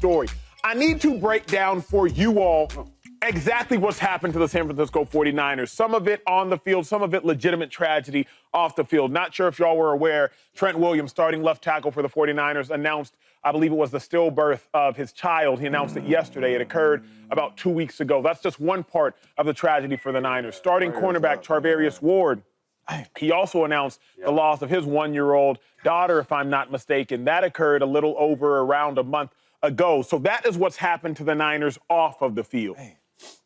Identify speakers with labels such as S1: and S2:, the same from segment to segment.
S1: story. I need to break down for you all exactly what's happened to the San Francisco 49ers. Some of it on the field, some of it legitimate tragedy off the field. Not sure if y'all were aware, Trent Williams, starting left tackle for the 49ers, announced, I believe it was the stillbirth of his child. He announced it yesterday. It occurred about 2 weeks ago. That's just one part of the tragedy for the Niners. Starting cornerback Charvarius Ward, he also announced the loss of his 1-year-old daughter, if I'm not mistaken. That occurred a little over around a month ago. So that is what's happened to the Niners off of the field.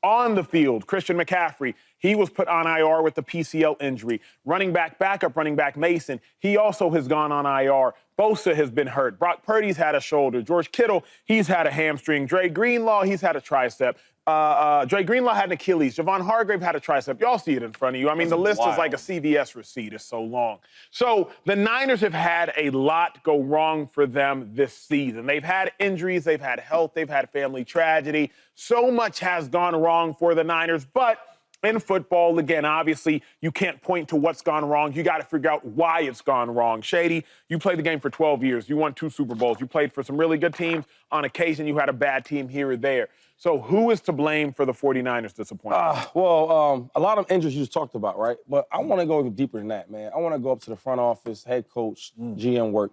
S1: On the field, Christian McCaffrey, he was put on IR with the PCL injury. Backup running back Mason, he also has gone on IR. Bosa has been hurt. Brock Purdy's had a shoulder. George Kittle, he's had a hamstring. Dre Greenlaw, he's had a tricep. Dre Greenlaw had an Achilles. Javon Hargrave had a tricep. Y'all see it in front of you. I mean, the list is like a CVS receipt. It's so long. So the Niners have had a lot go wrong for them this season. They've had injuries. They've had health. They've had family tragedy. So much has gone wrong for the Niners. But in football, again, obviously, you can't point to what's gone wrong. You got to figure out why it's gone wrong. Shady, you played the game for 12 years. You won 2 Super Bowls. You played for some really good teams. On occasion, you had a bad team here or there. So who is to blame for the 49ers' disappointment?
S2: A lot of injuries you just talked about, right? But I want to go even deeper than that, man. I want to go up to the front office, head coach, GM work.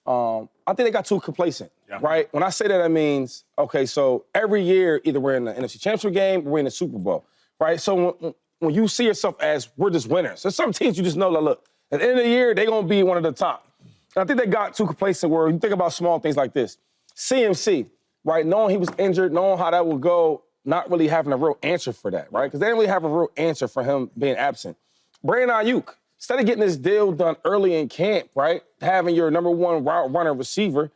S2: I think they got too complacent, right? When I say that, that means, okay, so every year, either we're in the NFC Championship game or we're in the Super Bowl, right? So when you see yourself as we're just winners, there's some teams you just know that, look, at the end of the year, they're going to be one of the top. And I think they got too complacent where you think about small things like this. CMC, right, knowing he was injured, knowing how that would go, not really having a real answer for that, right? Because they didn't really have a real answer for him being absent. Brandon Ayuk, instead of getting this deal done early in camp, right, having your number one route runner receiver,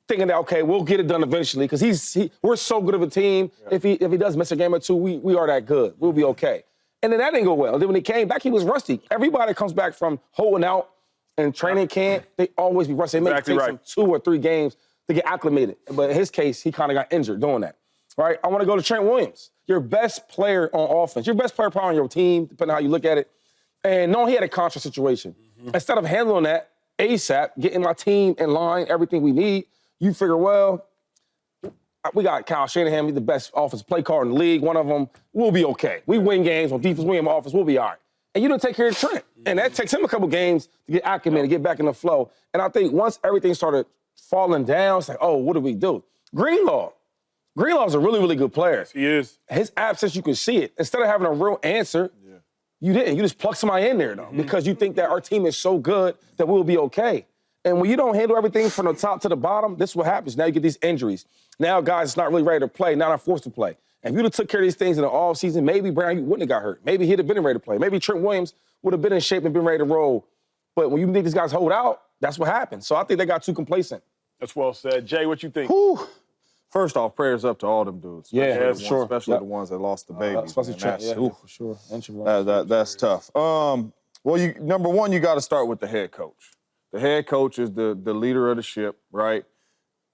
S2: thinking that, okay, we'll get it done eventually because we're so good of a team. Yeah. If he does miss a game or two, we are that good. We'll be okay. And then that didn't go well. Then when he came back, he was rusty. Everybody comes back from holding out in training camp, they always be rusty. It may take some 2 or 3 games to get acclimated. But in his case, he kind of got injured doing that, right? I want to go to Trent Williams, your best player on offense, your best player probably on your team, depending on how you look at it. And no, he had a contract situation. Instead of handling that ASAP, getting my team in line, everything we need, you figure, well, we got Kyle Shanahan, he's the best offensive play caller in the league. One of them, we'll be okay. We win games on defense, we in offense, we'll be all right. And you don't take care of Trent. And that takes him a couple games to get acclimated, get back in the flow. And I think once everything started falling down, it's like, oh, what do we do? Greenlaw's a really, really good player.
S1: Yes, he is.
S2: His absence, you can see it. Instead of having a real answer, you didn't. You just plucked somebody in there, though, because you think that our team is so good that we'll be okay. And when you don't handle everything from the top to the bottom, this is what happens. Now you get these injuries. Now guys not really ready to play, now they're forced to play. And if you'd have took care of these things in the offseason, maybe Brown wouldn't have got hurt. Maybe he'd have been ready to play. Maybe Trent Williams would have been in shape and been ready to roll. But when you think these guys hold out, that's what happens. So I think they got too complacent.
S1: That's well said. Jay, what you think?
S3: Whew. First off, prayers up to all them dudes. Especially the ones that lost the baby.
S2: Especially Trent, for sure.
S3: That's tough. Number one, you got to start with the head coach. The head coach is the leader of the ship, right?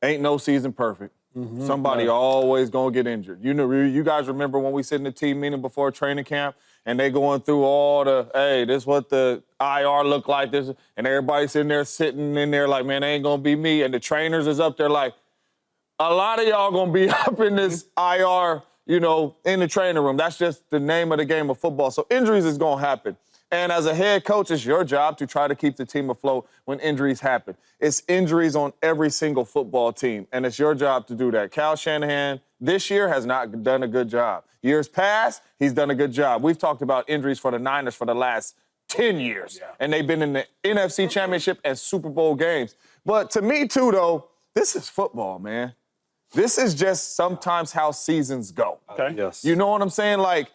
S3: Ain't no season perfect. Somebody always gonna get injured. You guys remember when we sit in the team meeting before training camp and they going through all the, hey, this what the IR look like, this, and everybody's sitting in there like, man, it ain't gonna be me. And the trainers is up there like, a lot of y'all gonna be up in this IR, in the training room. That's just the name of the game of football. So injuries is gonna happen. And as a head coach, it's your job to try to keep the team afloat when injuries happen. It's injuries on every single football team, and it's your job to do that. Kyle Shanahan this year has not done a good job. Years past, he's done a good job. We've talked about injuries for the Niners for the last 10 years, and they've been in the NFC Championship and Super Bowl games. But to me, too, though, this is football, man. This is just sometimes how seasons go.
S1: Okay.
S3: Yes. You know what I'm saying? Like,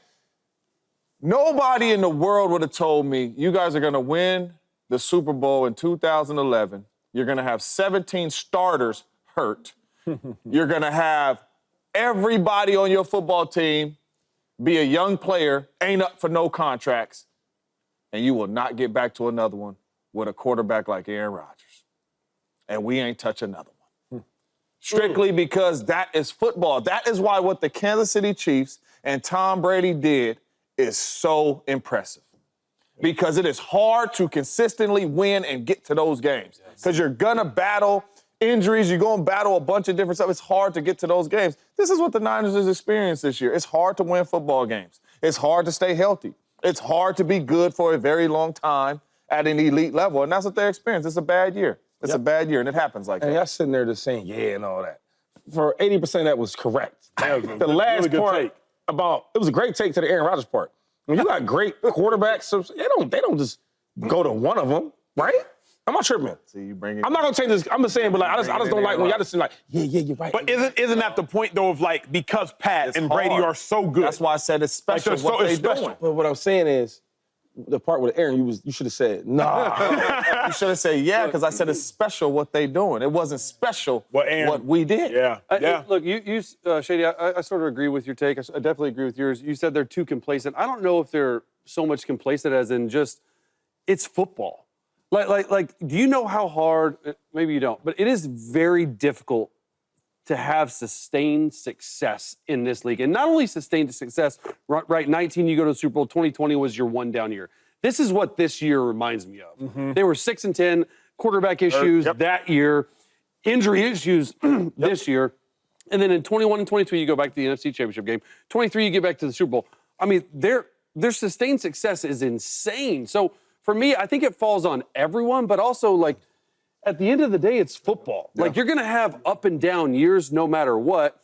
S3: nobody in the world would have told me you guys are going to win the Super Bowl in 2011. You're going to have 17 starters hurt. You're going to have everybody on your football team be a young player, ain't up for no contracts, and you will not get back to another one with a quarterback like Aaron Rodgers. And we ain't touch another one. Strictly because that is football. That is why what the Kansas City Chiefs and Tom Brady did is so impressive. Because it is hard to consistently win and get to those games. Because you're going to battle injuries, you go and battle a bunch of different stuff. It's hard to get to those games. This is what the Niners has experienced this year. It's hard to win football games. It's hard to stay healthy. It's hard to be good for a very long time at an elite level, and that's what they experienced. It's a bad year. It's a bad year, and it happens like that.
S2: And y'all sitting there just saying, yeah, and all that. For 80% that was correct. The last
S1: really good
S2: part
S1: take.
S2: it was a great take to the Aaron Rodgers part. When you got great quarterbacks, so they don't just go to one of them, right? I'm not tripping.
S3: So you bring it.
S2: I'm not gonna take this. I'm just saying, but like, I just don't like when y'all just say like, yeah, you're right.
S1: But isn't that the point though of like because Pat
S3: It's
S1: and Brady
S3: hard.
S1: are so good?
S3: That's why I said it's special
S1: Like,
S3: what
S1: it's
S3: they're
S1: special.
S3: doing.
S2: But what I'm saying is, the part with Aaron, you should have said, nah.
S3: You should have said yeah, because I said it's special what they doing. It wasn't special
S1: Aaron-
S3: what we did.
S1: Yeah.
S4: Look, you Shady, I sort of agree with your take. I definitely agree with yours. You said they're too complacent. I don't know if they're so much complacent as in just it's football. Like, do you know how hard? Maybe you don't, but it is very difficult to have sustained success in this league. And not only sustained success, right, 19, you go to the Super Bowl, 2020 was your one down year. This is what this year reminds me of.
S1: Mm-hmm.
S4: They were 6-10, quarterback issues that year, injury issues this year. And then in 21 and 22, you go back to the NFC Championship game. 23, you get back to the Super Bowl. I mean, their sustained success is insane. So for me, I think it falls on everyone, but also like, at the end of the day, it's football. Like, you're going to have up and down years no matter what.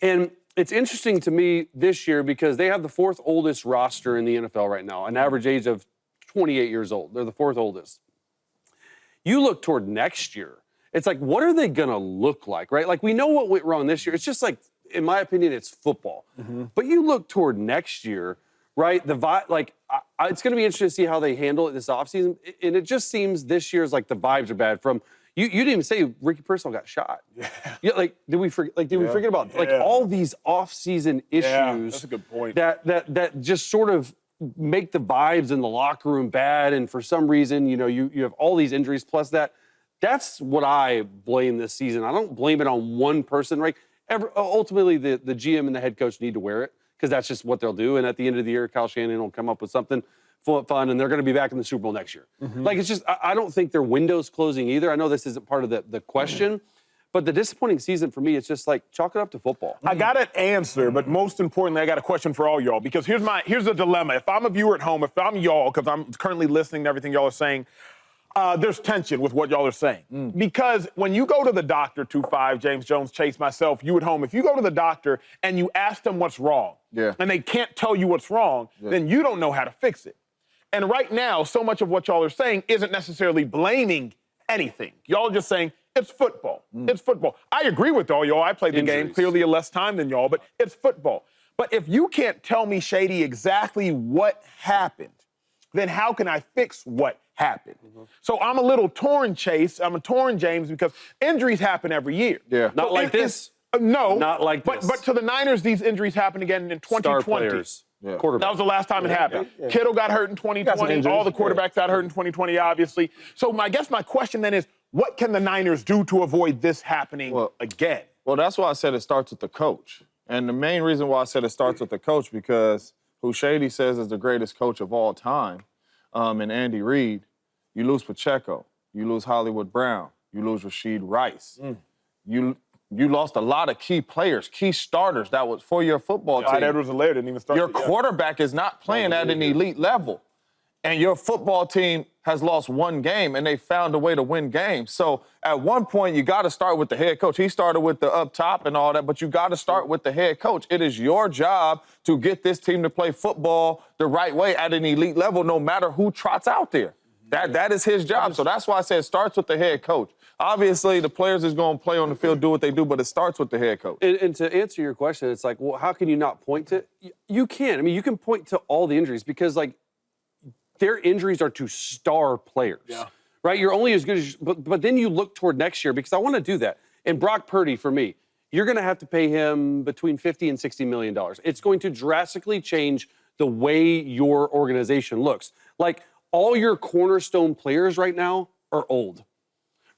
S4: And it's interesting to me this year because they have the fourth oldest roster in the NFL right now, an average age of 28 years old. They're the fourth oldest. You look toward next year, it's like, what are they going to look like, right? Like, we know what went wrong this year. It's just like, in my opinion, it's football. But you look toward next year, right? The vibe, like, it's going to be interesting to see how they handle it this offseason. And it just seems this year's like the vibes are bad. From you didn't even say Ricky Pearsall got shot. Yeah. Like, did we forget about like all these offseason issues?
S1: That's a good point.
S4: That just sort of make the vibes in the locker room bad. And for some reason, you have all these injuries plus that. That's what I blame this season. I don't blame it on one person, right? Ultimately, the GM and the head coach need to wear it, because that's just what they'll do. And at the end of the year, Kyle Shanahan will come up with something fun, and they're going to be back in the Super Bowl next year. Like, it's just, I don't think their window's closing either. I know this isn't part of the question, but the disappointing season for me, it's just like, chalk it up to football.
S1: I got an answer, but most importantly, I got a question for all y'all, because here's the dilemma. If I'm a viewer at home, if I'm y'all, because I'm currently listening to everything y'all are saying, there's tension with what y'all are saying. Because when you go to the doctor, 2-5, James Jones, Chase, myself, you at home, if you go to the doctor and you ask them what's wrong, and they can't tell you what's wrong, then you don't know how to fix it. And right now, so much of what y'all are saying isn't necessarily blaming anything. Y'all are just saying, it's football. It's football. I agree with all y'all. I played the game clearly in less time than y'all, but it's football. But if you can't tell me, Shady, exactly what happened, then how can I fix what happened? So I'm a little torn, Chase. I'm a torn, James, because injuries happen every year.
S3: Yeah.
S4: Not like this.
S1: No.
S4: Not like this.
S1: But to the Niners, these injuries happen again in 2020.
S4: Star players.
S3: Yeah.
S4: Quarterback.
S1: That was the last time it happened. Kittle got hurt in 2020. All the quarterbacks got hurt in 2020, obviously. So I guess my question then is, what can the Niners do to avoid this happening again?
S3: Well, that's why I said it starts with the coach. And the main reason why I said it starts with the coach, because who Shady says is the greatest coach of all time, and Andy Reid, you lose Pacheco, you lose Hollywood Brown, you lose Rashid Rice. You lost a lot of key players, key starters that was for your football team.
S1: Edwards-Helaire didn't even start.
S3: Your quarterback is not playing at an elite level. And your football team has lost one game, and they found a way to win games. So at one point, you got to start with the head coach. He started with the up top and all that, but you got to start with the head coach. It is your job to get this team to play football the right way at an elite level, no matter who trots out there. That is his job. So that's why I said it starts with the head coach. Obviously, the players is going to play on the field, do what they do, but it starts with the head coach.
S4: And to answer your question, it's like, well, how can you not point to? You can. I mean, you can point to all the injuries because, like, their injuries are to star players, right? You're only as good as, but then you look toward next year, because I want to do that. And Brock Purdy, for me, you're going to have to pay him between $50 and $60 million. It's going to drastically change the way your organization looks. Like, all your cornerstone players right now are old,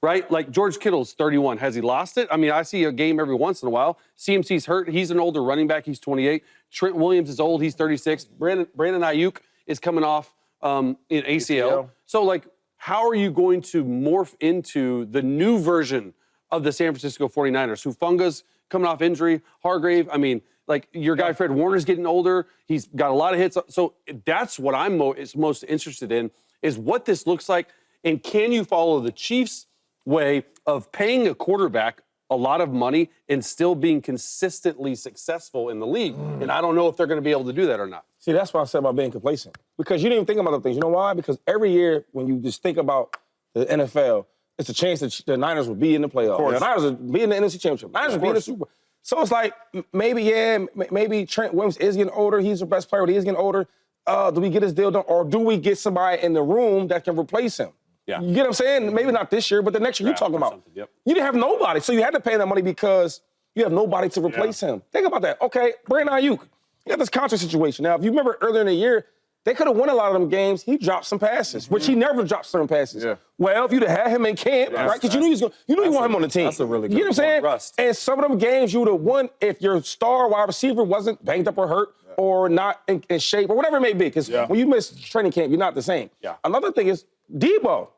S4: right? Like, George Kittle's 31. Has he lost it? I mean, I see a game every once in a while. CMC's hurt. He's an older running back. He's 28. Trent Williams is old. He's 36. Brandon Ayuk is coming off in ACL. So, like, how are you going to morph into the new version of the San Francisco 49ers. Hufunga's coming off injury. Hargrave, I mean, like your guy Fred Warner's getting older. He's got a lot of hits. So that's what I'm most interested in, is what this looks like. And can you follow the Chiefs' way of paying a quarterback a lot of money and still being consistently successful in the league? And I don't know if they're going to be able to do that or not.
S2: See, that's what I said about being complacent. Because you didn't even think about the things. You know why? Because every year when you just think about the NFL, it's a chance that the Niners will be in the playoffs. The Niners will be in the NFC Championship. Niners will be in the Super Bowl. So it's like, maybe Trent Williams is getting older. He's the best player, but he's getting older. Do we get his deal done? Or do we get somebody in the room that can replace him?
S4: Yeah.
S2: You get what I'm saying? Maybe not this year, but the next year you're talking about.
S4: Yep.
S2: You didn't have nobody, so you had to pay that money because you have nobody to replace him. Think about that. Okay, Brandon Ayuk, you got this contract situation. Now, if you remember earlier in the year, they could have won a lot of them games. He dropped some passes, which he never dropped certain passes.
S3: Yeah.
S2: Well, if you'd have had him in camp, right? Because you knew you want him on the team.
S3: That's a really good
S2: You know what I'm saying?
S4: Rust.
S2: And some of them games you would have won if your star wide receiver wasn't banged up or hurt or not in shape or whatever it may be. Because when you miss training camp, you're not the same.
S4: Yeah.
S2: Another thing is Debo.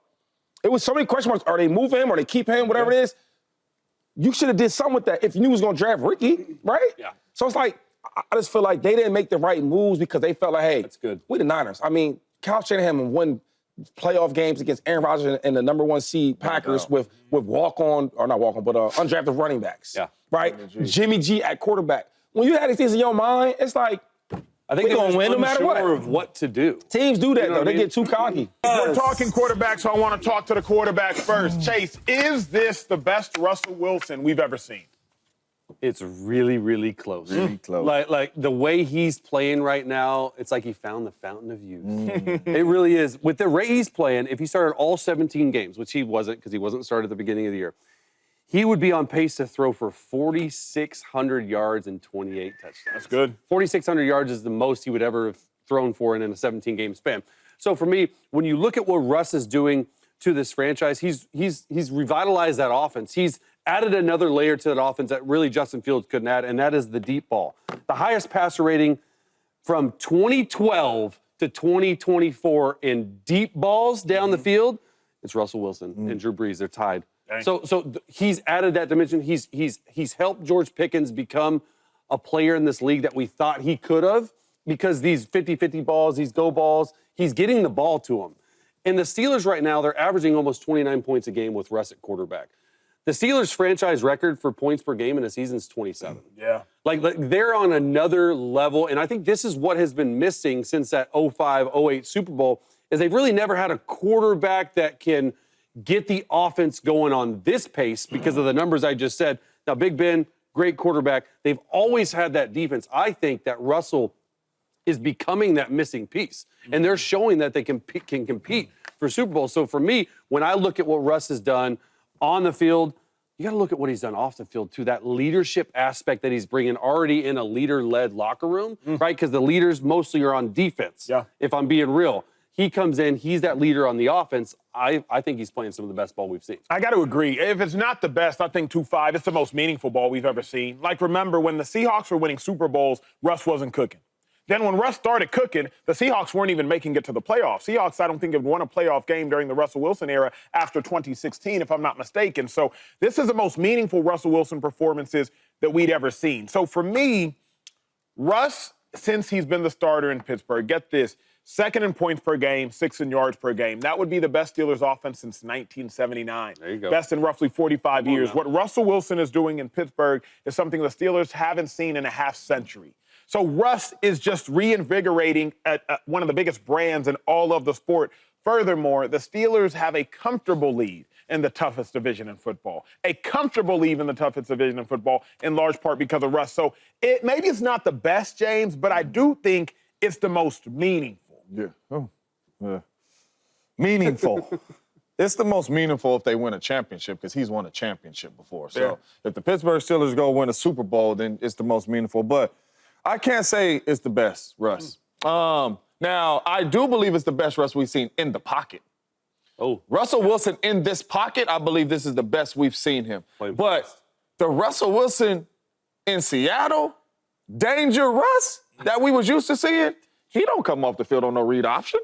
S2: It was so many question marks. Are they moving him? Are they keep him? Whatever it is. You should have did something with that if you knew he was going to draft Ricky, right?
S4: Yeah.
S2: So it's like, I just feel like they didn't make the right moves because they felt like, hey,
S4: That's good.
S2: we the Niners. I mean, Kyle Shanahan won playoff games against Aaron Rodgers and the number 1 seed Packers with undrafted running backs.
S4: Yeah.
S2: Right? Jimmy G at quarterback. When you had these things in your mind, it's like,
S4: I think
S2: we're
S4: they're
S2: going to win no matter what.
S4: unsure of what to do.
S2: Teams do that,
S4: You know
S2: though.
S4: what I
S2: They
S4: mean?
S2: get too cocky.
S1: We're talking quarterback, so I want to talk to the quarterback first. Chase, is this the best Russell Wilson we've ever seen?
S4: It's really, really close.
S3: Really close.
S4: Like the way he's playing right now, it's like he found the fountain of youth. It really is. With the rate he's playing, if he started all 17 games, which he wasn't because he wasn't started at the beginning of the year, he would be on pace to throw for 4,600 yards and 28 touchdowns.
S1: That's good.
S4: 4,600 yards is the most he would ever have thrown for in a 17-game span. So for me, when you look at what Russ is doing to this franchise, he's revitalized that offense. He's added another layer to that offense that really Justin Fields couldn't add, and that is the deep ball. The highest passer rating from 2012 to 2024 in deep balls down the field, it's Russell Wilson and Drew Brees. They're tied.
S1: Dang.
S4: So he's added that dimension. He's helped George Pickens become a player in this league that we thought he could have, because these 50-50 balls, these go balls, he's getting the ball to him. And the Steelers right now, they're averaging almost 29 points a game with Russ at quarterback. The Steelers' franchise record for points per game in a season is 27.
S1: Yeah.
S4: Like they're on another level, and I think this is what has been missing since that 05-08 Super Bowl, is they've really never had a quarterback that can get the offense going on this pace because of the numbers I just said. Now, Big Ben, great quarterback. They've always had that defense. I think that Russell is becoming that missing piece, and they're showing that they can compete for Super Bowl. So for me, when I look at what Russ has done on the field, you got to look at what he's done off the field, too. That leadership aspect that he's bringing already in a leader-led locker room, right? Because the leaders mostly are on defense, if I'm being real. He comes in, he's that leader on the offense. I think he's playing some of the best ball we've seen.
S1: I got to agree. If it's not the best, I think 2-5, it's the most meaningful ball we've ever seen. Like, remember, when the Seahawks were winning Super Bowls, Russ wasn't cooking. Then when Russ started cooking, the Seahawks weren't even making it to the playoffs. Seahawks, I don't think, have won a playoff game during the Russell Wilson era after 2016, if I'm not mistaken. So this is the most meaningful Russell Wilson performances that we'd ever seen. So for me, Russ, since he's been the starter in Pittsburgh, get this, second in points per game, sixth in yards per game. That would be the best Steelers offense since 1979.
S4: There you go.
S1: Best in roughly 45 years. What Russell Wilson is doing in Pittsburgh is something the Steelers haven't seen in a half century. So Russ is just reinvigorating one of the biggest brands in all of the sport. Furthermore, the Steelers have a comfortable lead in the toughest division in football. A comfortable lead in the toughest division in football, in large part because of Russ. So maybe it's not the best, James, but I do think it's the most meaningful.
S3: Yeah. Oh. Yeah. Meaningful. It's the most meaningful if they win a championship, because he's won a championship before. So if the Pittsburgh Steelers go win a Super Bowl, then it's the most meaningful. But I can't say it's the best, Russ. Now, I do believe it's the best Russ we've seen in the pocket.
S4: Oh.
S3: Russell Wilson in this pocket, I believe this is the best we've seen him.
S4: But
S3: the Russell Wilson in Seattle, danger Russ, that we was used to seeing, he don't come off the field on no read option.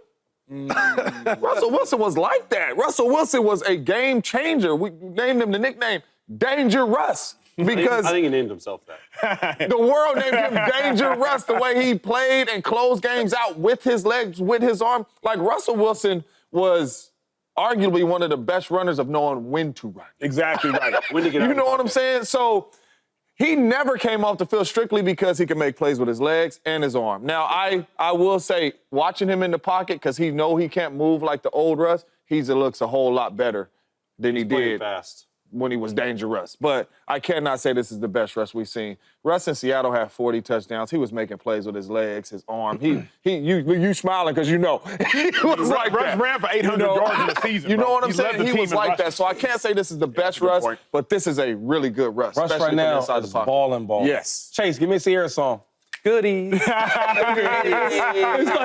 S3: Russell Wilson was like that. Russell Wilson was a game changer. We named him the nickname Danger Russ. Because
S4: I think he named himself that.
S3: the world named him Danger Russ, the way he played and closed games out with his legs, with his arm. Like, Russell Wilson was arguably one of the best runners of knowing when to run.
S1: Exactly right.
S4: When to get out
S3: You
S4: of
S3: know
S4: the
S3: what I'm
S4: pocket.
S3: saying? So he never came off the field strictly because he can make plays with his legs and his arm. Now, I will say, watching him in the pocket, because he can't move like the old Russ, he looks a whole lot better than he
S4: Playing
S3: did
S4: fast.
S3: when he was dangerous. But I cannot say this is the best Russ we've seen. Russ in Seattle had 40 touchdowns. He was making plays with his legs, his arm. You smiling because you know. He was like
S1: Russ
S3: that.
S1: ran for 800 yards in the season.
S3: You know
S1: bro.
S3: what I'm
S1: He led
S3: saying?
S1: the
S3: He
S1: team
S3: was
S1: in
S3: like
S1: rushing.
S3: that. So I can't say this is the best
S1: good
S3: Russ,
S1: point.
S3: but this is a really good Russ.
S2: Russ
S3: especially
S2: right now
S3: from inside
S2: is
S3: the pocket.
S2: ball.
S3: Yes.
S2: Chase, give me a Sierra song.
S4: Goodies.
S2: It's like,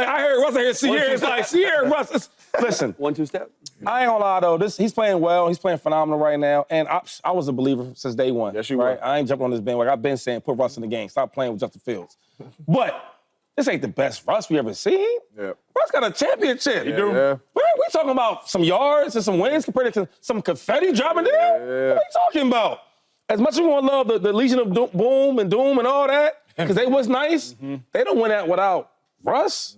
S2: I heard Russ, I hear Sierra. It's like, Sierra, Russ. Listen,
S4: 1-2 step.
S2: I ain't gonna lie, though. He's playing well. He's playing phenomenal right now. And I was a believer since day one.
S3: Yes, you
S2: right?
S3: were.
S2: I ain't jumping on this bandwagon. I've been saying, put Russ in the game. Stop playing with Justin Fields. But this ain't the best Russ we ever seen.
S3: Yeah.
S2: Russ got a championship.
S3: do. Yeah.
S2: We talking about some yards and some wins compared to some confetti dropping down? What are you talking about? As much as we want to love the Legion of Boom and Doom and all that, because they was nice, they don't win that without Russ.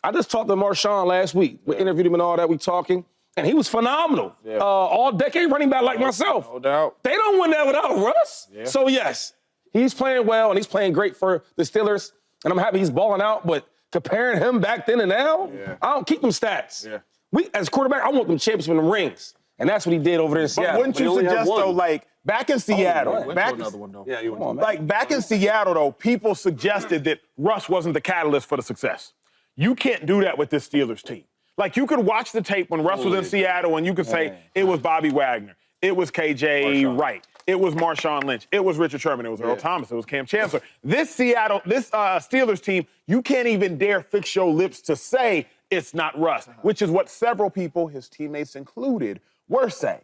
S2: I just talked to Marshawn last week. We interviewed him and all that. We talking, and he was phenomenal.
S3: Yeah.
S2: All decade running back like myself.
S3: No doubt.
S2: They don't win that without Russ.
S3: Yeah.
S2: So yes, he's playing well and he's playing great for the Steelers, and I'm happy he's balling out. But comparing him back then and now, I don't keep them stats.
S3: Yeah.
S2: We as quarterback, I want them championships and them rings, and that's what he did over there in
S1: But
S2: Seattle.
S1: wouldn't you
S4: only have
S1: suggest,
S4: one.
S1: though, like, back in Seattle,
S2: right.
S1: back,
S3: Another one, though.
S4: Yeah, you went
S2: Come on,
S4: to
S2: man.
S1: like back in Seattle, though, people suggested that Russ wasn't the catalyst for the success. You can't do that with this Steelers team. Like, you could watch the tape when Russ was in Seattle and you could say it was Bobby Wagner, it was KJ Wright, it was Marshawn Lynch, it was Richard Sherman, it was Earl Thomas, it was Cam Chancellor. This Steelers team, you can't even dare fix your lips to say it's not Russ, which is what several people, his teammates included, were saying.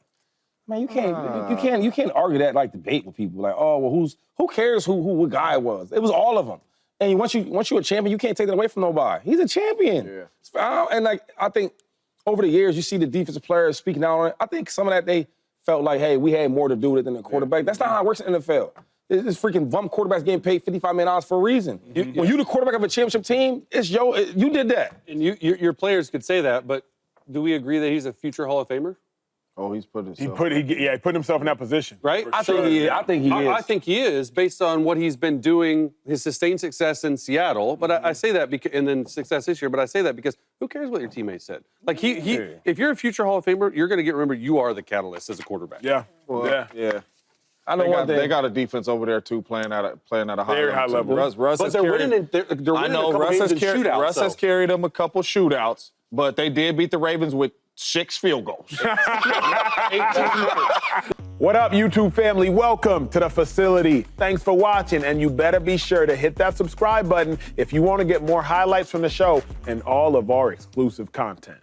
S2: Man, you can't argue that like debate with people. Like, oh, well, who cares who what guy was? It was all of them. And once you're a champion, you can't take that away from nobody. He's a champion. Yeah. And like I think over the years, you see the defensive players speaking out on it. I think some of that they felt like, hey, we had more to do with it than the quarterback. That's not how it works in the NFL. This freaking bum quarterback's getting paid $55 million for a reason. When you're the quarterback of a championship team, you did that.
S4: And your players could say that, but do we agree that he's a future Hall of Famer?
S3: Oh, he's put himself.
S1: He put himself in that position.
S4: Right?
S2: I think he is.
S4: I think he is, based on what he's been doing, his sustained success in Seattle. But I say that and then success this year. But I say that because who cares what your teammates said? Like if you're a future Hall of Famer, you're going to get remembered. You are the catalyst as a quarterback.
S1: Yeah.
S3: Yeah.
S2: I know one thing.
S3: They got a defense over there too, playing at a
S1: Very high level.
S3: Russ
S4: But
S3: has
S4: they're
S3: carried,
S4: winning. They're winning
S3: I know
S4: a couple
S3: Russ
S4: games
S3: has,
S4: in shootouts.
S3: Russ has carried them a couple shootouts, but they did beat the Ravens with 6 field goals.
S1: What up, YouTube family? Welcome to the facility. Thanks for watching, and you better be sure to hit that subscribe button if you want to get more highlights from the show and all of our exclusive content.